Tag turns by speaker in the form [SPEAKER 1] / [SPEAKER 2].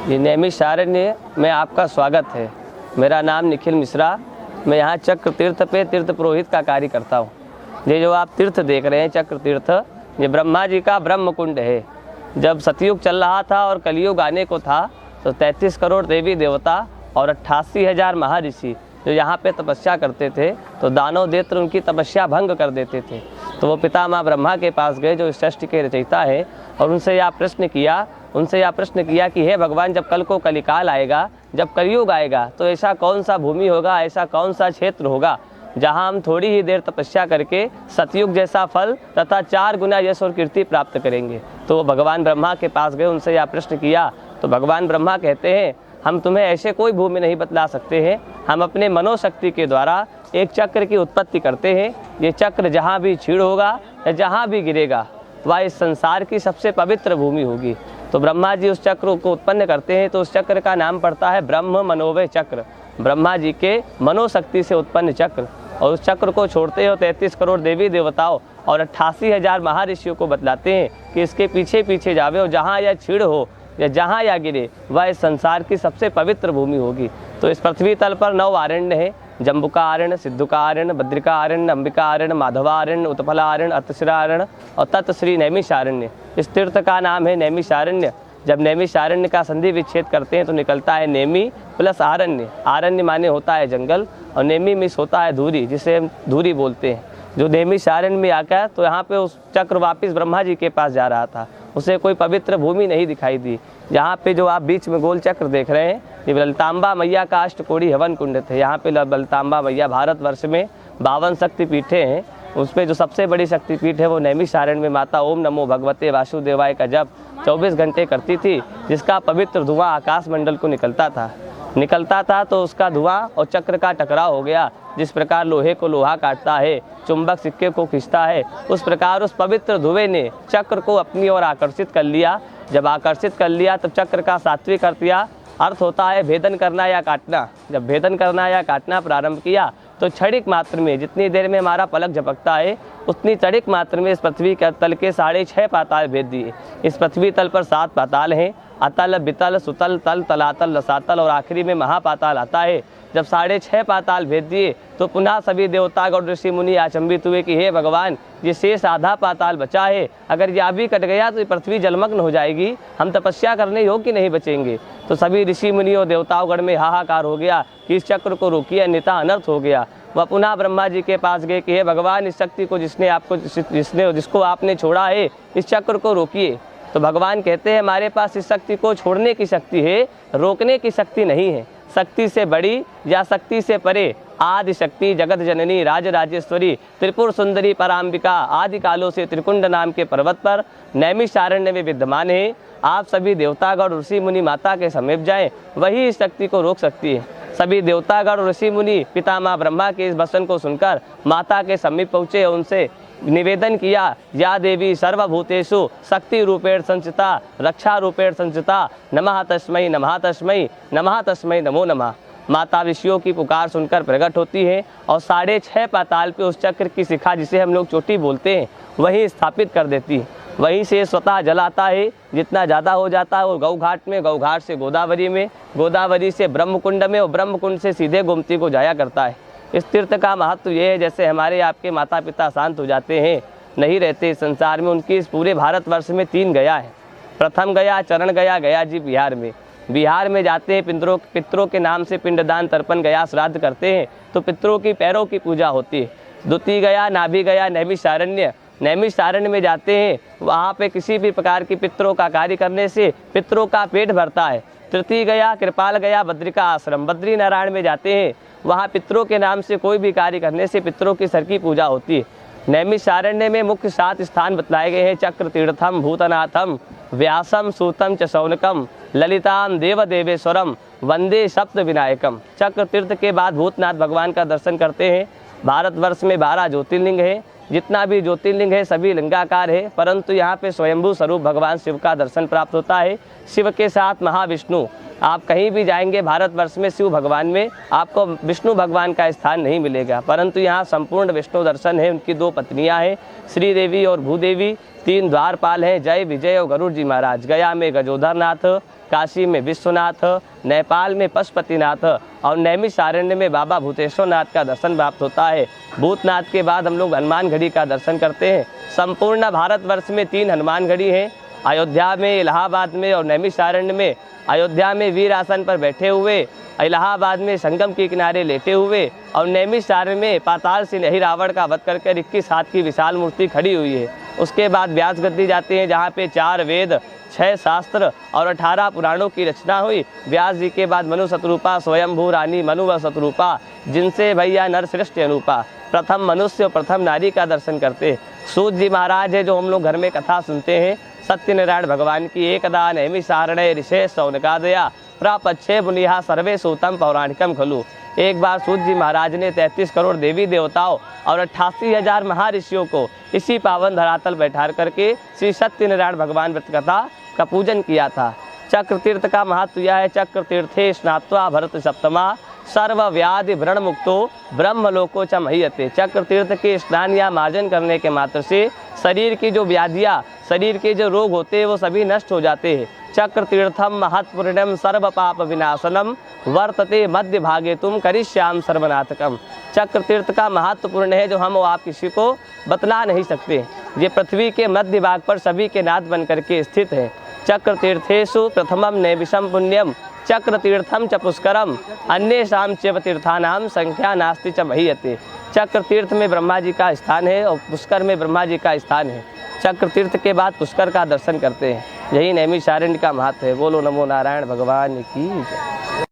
[SPEAKER 1] जी, नैमिषारण्य में आपका स्वागत है। मेरा नाम निखिल मिश्रा। मैं यहाँ चक्र तीर्थ पे तीर्थ पुरोहित का कार्य करता हूँ। ये जो आप तीर्थ देख रहे हैं चक्र तीर्थ, ये ब्रह्मा जी का ब्रह्म कुंड है। जब सतयुग चल रहा था और कलयुग आने को था तो 33 करोड़ देवी देवता और 88,000 महर्षि जो यहाँ पे तपस्या करते थे तो दानव दैत्य उनकी तपस्या भंग कर देते थे। तो वो पितामह ब्रह्मा के पास गए जो इस सृष्टि के रचयिता है और उनसे यह प्रश्न किया कि हे भगवान, जब कल को कलिकाल आएगा, जब कलयुग आएगा तो ऐसा कौन सा भूमि होगा, ऐसा कौन सा क्षेत्र होगा जहाँ हम थोड़ी ही देर तपस्या करके सतयुग जैसा फल तथा 4 गुना यश और कीर्ति प्राप्त करेंगे। तो वो भगवान ब्रह्मा के पास गए, उनसे यह प्रश्न किया तो भगवान ब्रह्मा कहते हैं हम तुम्हें ऐसे कोई भूमि नहीं बतला सकते हैं। हम अपने मनोशक्ति के द्वारा एक चक्र की उत्पत्ति करते हैं। ये चक्र जहाँ भी छीड़ होगा या जहाँ भी गिरेगा वह इस संसार की सबसे पवित्र भूमि होगी। तो ब्रह्मा जी उस चक्र को उत्पन्न करते हैं तो उस चक्र का नाम पड़ता है ब्रह्म मनोवय चक्र, ब्रह्मा जी के मनोशक्ति से उत्पन्न चक्र। और उस चक्र को छोड़ते हो 33 करोड़ देवी देवताओं और 88,000 महर्षियों को बतलाते हैं कि इसके पीछे पीछे जावे और जहाँ यह छीड़ हो या जहाँ या गिरे वह इस संसार की सबसे पवित्र भूमि होगी। तो इस पृथ्वी तल पर 9 आरण्य है, जम्बुका आरण्य, सिद्धुका आरण्य, बद्रिका आरण्य, अंबिका आरण्य, माधवा आरण्य, उत्पला आरण्य, अतशिरा आरण्य और तत्श्री नैमिषारण्य। इस तीर्थ का नाम है नैमिषारण्य। जब नैमिषारण्य का संधि विच्छेद करते हैं तो निकलता है नेमी प्लस आरण्य। आरण्य माने होता है जंगल और नेमी मिस होता है धूरी, जिसे हम धूरी बोलते हैं। जो नैमिषारण्य में आकर तो यहाँ पे उस चक्र वापिस ब्रह्मा जी के पास जा रहा था, उसे कोई पवित्र भूमि नहीं दिखाई दी। यहाँ पे जो आप बीच में गोल चक्र देख रहे हैं ये ललितांबा मैया का अष्टकोड़ी हवन कुंड थे। यहाँ पे ललितांबा मैया भारतवर्ष में 52 शक्तिपीठें हैं, उसमें जो सबसे बड़ी शक्तिपीठ है वो नैमिषारण्य में माता ओम नमो भगवते वासुदेवाय का जप 24 घंटे करती थी, जिसका पवित्र धुआं आकाश मंडल को निकलता था तो उसका धुआं और चक्र का टकराव हो गया। जिस प्रकार लोहे को लोहा काटता है, चुंबक सिक्के को खींचता है, उस प्रकार उस पवित्र धुएं ने चक्र को अपनी ओर आकर्षित कर लिया। जब आकर्षित कर लिया तब चक्र का सात्विक अर्थ होता है भेदन करना या काटना। जब भेदन करना या काटना प्रारंभ किया तो क्षणिक मात्र में, जितनी देर में हमारा पलक झपकता है उतनी क्षणिक मात्र में इस पृथ्वी के तल के 6.5 पाताल भेद दिए। इस पृथ्वी तल पर 7 पाताल हैं, अतल, बितल, सुतल, तल, तलातल, रसातल और आखिरी में महापाताल आता है। जब 6.5 पाताल भेद दिए तो पुनः सभी देवतागण और ऋषि मुनि अचंभित हुए कि हे भगवान, ये शेष आधा पाताल बचा है, अगर यह भी कट गया तो पृथ्वी जलमग्न हो जाएगी, हम तपस्या करने योग्य नहीं बचेंगे। तो सभी ऋषि मुनि और देवताओं में हाहाकार हो गया कि इस चक्र को रोकिए अन्यथा अनर्थ हो गया। वह पुनः ब्रह्मा जी के पास गए कि हे भगवान, इस शक्ति को जिसको आपने छोड़ा है, इस चक्र को रोकिए। तो भगवान कहते हैं हमारे पास इस शक्ति को छोड़ने की शक्ति है, रोकने की शक्ति नहीं है। शक्ति से बड़ी या शक्ति से परे आदि शक्ति जगत जननी राजराजेश्वरी त्रिपुर सुंदरी पराम्बिका आदि कालों से त्रिकुंड नाम के पर्वत पर नैमिषारण्य में विद्यमान है। आप सभी देवतागण ऋषि मुनि माता के समीप जाएं, वही इस शक्ति को रोक सकती है। सभी देवतागण ऋषि मुनि पितामह ब्रह्मा के इस वचन को सुनकर माता के समीप पहुँचे और उनसे निवेदन किया, या देवी सर्वभूतेषु शक्ति रूपेण संचिता रक्षा रूपेण संचिता नमः तस्मै नमः तस्मै नमः तस्मै नमो नमः। माता ऋषियों की पुकार सुनकर प्रकट होती है और 6.5 पाताल पे उस चक्र की शिखा, जिसे हम लोग चोटी बोलते हैं, वहीं स्थापित कर देती है। वहीं से स्वतः जल आता है, जितना ज़्यादा हो जाता है वो गौ घाट में, गौ घाट से गोदावरी में, गोदावरी से ब्रह्मकुंड में और ब्रह्मकुंड से सीधे गोमती को जाया करता है। इस तीर्थ का महत्व ये है, जैसे हमारे आपके माता पिता शांत हो जाते हैं, नहीं रहते इस संसार में, उनकी इस पूरे भारतवर्ष में 3 गया है। प्रथम गया चरण गया जी बिहार में जाते हैं, पितरों के नाम से पिंडदान तर्पण गया श्राद्ध करते हैं तो पितरों की पैरों की पूजा होती है। द्वितीय गया नाभि गया नैमिषारण्य में जाते हैं, वहाँ पे किसी भी प्रकार की पितरों का कार्य करने से पितरों का पेट भरता है। तृतीय गया कृपाल गया बद्रिका आश्रम, बद्री नारायण में जाते हैं, वहाँ पितरों के नाम से कोई भी कार्य करने से पितरों की सर की पूजा होती है। नैमिषारण्य में मुख्य 7 स्थान बतलाए गए हैं, चक्र तीर्थम भूतनाथम व्यासम सूतम च शौनकम ललिताम देवदेवेश्वरम वंदे सप्त विनायकम। चक्र तीर्थ के बाद भूतनाथ भगवान का दर्शन करते हैं। भारतवर्ष में 12 ज्योतिर्लिंग है, जितना भी ज्योतिर्लिंग है सभी लिंगाकार है, परंतु यहाँ पे स्वयंभू स्वरूप भगवान शिव का दर्शन प्राप्त होता है। शिव के साथ महाविष्णु, आप कहीं भी जाएंगे भारतवर्ष में शिव भगवान में आपको विष्णु भगवान का स्थान नहीं मिलेगा, परंतु यहाँ संपूर्ण विष्णु दर्शन है। उनकी 2 पत्नियाँ हैं, श्रीदेवी और भूदेवी, 3 द्वारपाल हैं, जय विजय और गरुड़ जी महाराज। गया में गजोधर नाथ, काशी में विश्वनाथ, नेपाल में पशुपतिनाथ और नैमिषारण्य में बाबा भूतेश्वर नाथ का दर्शन प्राप्त होता है। भूतनाथ के बाद हम लोग हनुमानगढ़ी का दर्शन करते हैं। संपूर्ण भारतवर्ष में 3 हनुमानगढ़ी हैं, अयोध्या में, इलाहाबाद में और नैमिषारण्य में। अयोध्या में वीर आसन पर बैठे हुए, इलाहाबाद में संगम के किनारे लेटे हुए और नैमिषारण्य में पाताल से नहीं रावण का वध करके 21 हाथ की विशाल मूर्ति खड़ी हुई है। उसके बाद व्यास गद्दी जाते हैं, जहाँ पे 4 वेद, 6 शास्त्र और 18 पुराणों की रचना हुई। व्यास जी के बाद मनु शतरूपा, स्वयंभू रानी मनु व शतरूपा, जिनसे भैया नर श्रेष्ठ अनुपा, प्रथम मनुष्य और प्रथम नारी का दर्शन करते। सूत जी महाराज है, जो हम लोग घर में कथा सुनते हैं, सत्यनारायण भगवान की। एकदा नैमिषारण्ये ऋषे शौनकादया प्रापच्छे मुनिहा सर्वे सूतम पौराणिकम खलु। एक बार सूत जी महाराज ने 33 करोड़ देवी देवताओं और 88,000 महर्षियों को इसी पावन धरातल बैठा करके श्री सत्यनारायण भगवान व्रत कथा का पूजन किया था। चक्र तीर्थ का महत्व यह है, चक्र तीर्थे स्नात्वा भरत सप्तमा सर्व व्याधि व्रण मुक्तो ब्रह्मलोको च महीयते। चक्र तीर्थ के स्नान या मार्जन करने के मात्र से शरीर की जो व्याधियाँ, शरीर के जो रोग होते हैं वो सभी नष्ट हो जाते हैं। चक्र तीर्थम महत्पुण्यम सर्व पाप विनाशनम वर्तते मध्य भागे तुम करिष्याम सर्वनाथकम। चक्र तीर्थ का महत्वपूर्ण है, जो हम आप किसी को बतला नहीं सकते। ये पृथ्वी के मध्य भाग पर सभी के नाथ बन करके स्थित है। चक्र तीर्थेषु प्रथमम नैमिषम पुण्यम चक्र तीर्थम च पुष्करम अन्येषां चैव तीर्थानां संख्या नास्ति च महीयते। चक्र तीर्थ में ब्रह्मा जी का स्थान है और पुष्कर में ब्रह्मा जी का स्थान है। चक्र तीर्थ के बाद पुष्कर का दर्शन करते हैं। यही नैमिषारण्य का महत्व है। बोलो नमो नारायण भगवान की जय।